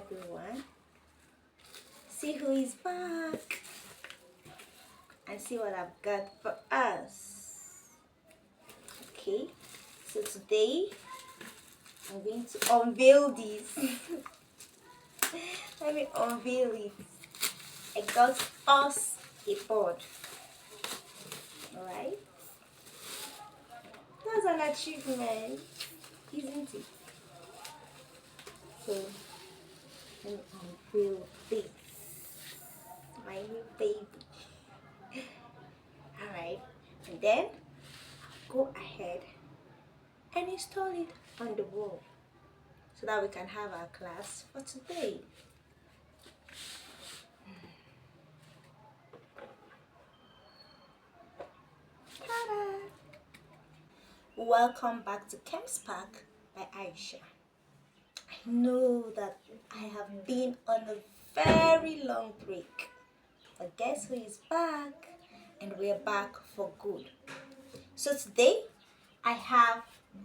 everyone. See who is back and see what I've got for us. Okay, so today I'm going to unveil this. Let me unveil it. I got us a board. Alright? That's an achievement, isn't it? So let me unveil this. My new baby. Alright, and then go ahead and install it on the wall so that we can have our class for today. Ta-da! Welcome back to ChemSpark by Aisha. I know that I have been on a very long break, but guess who is back? And we're back for good. So today I have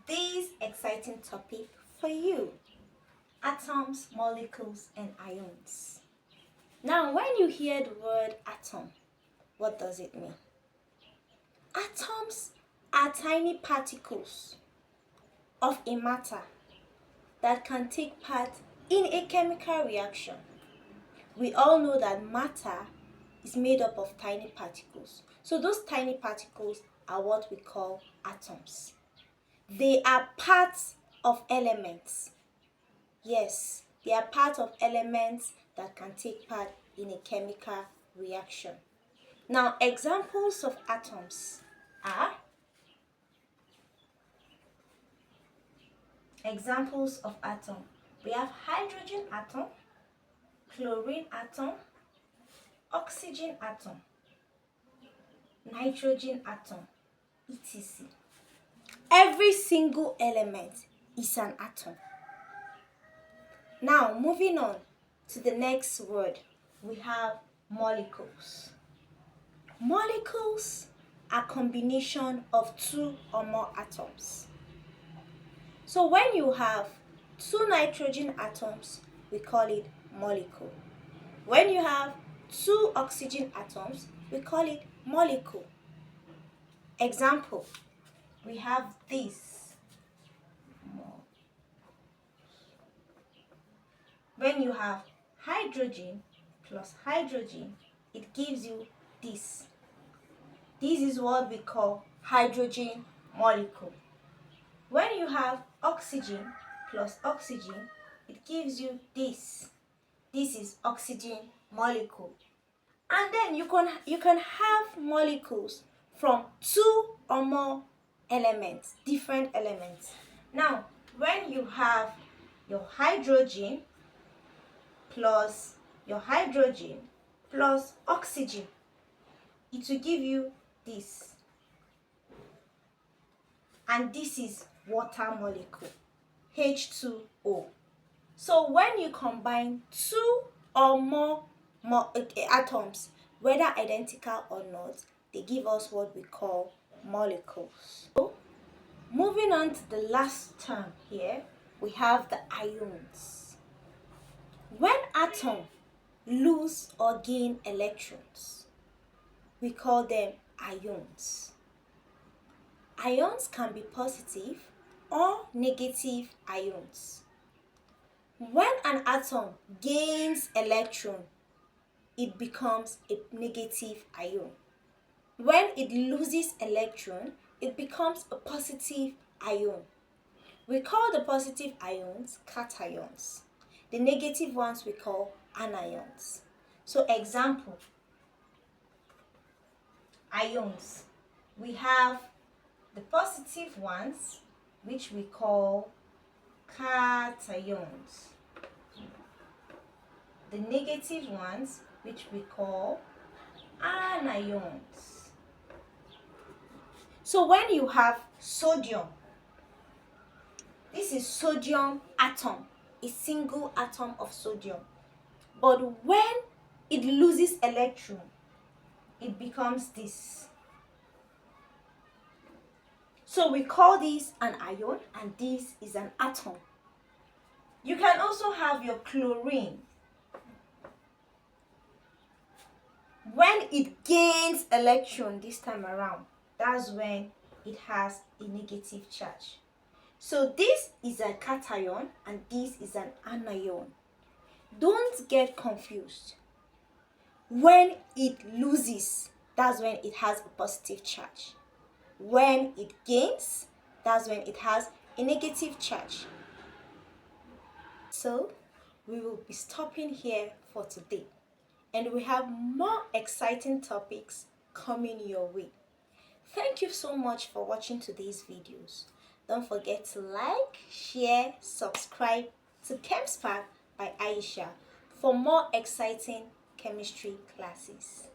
this exciting topic for you: atoms, molecules, and ions. Now, when you hear the word atom, what does it mean? Atoms are tiny particles of a matter that can take part in a chemical reaction. We all know that matter is made up of tiny particles. So those tiny particles are what we call atoms. They are parts of elements. Yes, they are part of elements that can take part in a chemical reaction. Now, examples of atoms are we have hydrogen atom, chlorine atom, oxygen atom, nitrogen atom, etc. Every single element is an atom. Now, moving on to the next word, we have molecules. Molecules are a combination of two or more atoms. So when you have two nitrogen atoms, we call it molecule. When you have two oxygen atoms, we call it molecule. Example, we have this. When you have hydrogen plus hydrogen, it gives you this. This is what we call hydrogen molecule. When you have oxygen plus oxygen, it gives you this. This is oxygen molecule. And then you can have molecules from two or more elements, different elements. Now, when you have your hydrogen plus oxygen, it will give you this. And this is water molecule, H2O. So when you combine two or more atoms, whether identical or not, they give us what we call molecules. So, moving on to the last term here, we have the ions. When atoms lose or gain electrons, we call them ions. Ions can be positive or negative ions. When an atom gains electron, it becomes a negative ion. When it loses electron, it becomes a positive ion. We call the positive ions cations. The negative ones we call anions. So example, ions. We have the positive ones, which we call cations. The negative ones, which we call anions. So when you have sodium, this is sodium atom, a single atom of sodium. But when it loses electron, it becomes this. So we call this an ion, and this is an atom. You can also have your chlorine. When it gains electron this time around, that's when it has a negative charge. So this is a cation and this is an anion. Don't get confused. When it loses, that's when it has a positive charge. When it gains, that's when it has a negative charge. So we will be stopping here for today, and we have more exciting topics coming your way. Thank you so much for watching today's videos. Don't forget to like, share, subscribe to ChemSpark by Aisha for more exciting chemistry classes.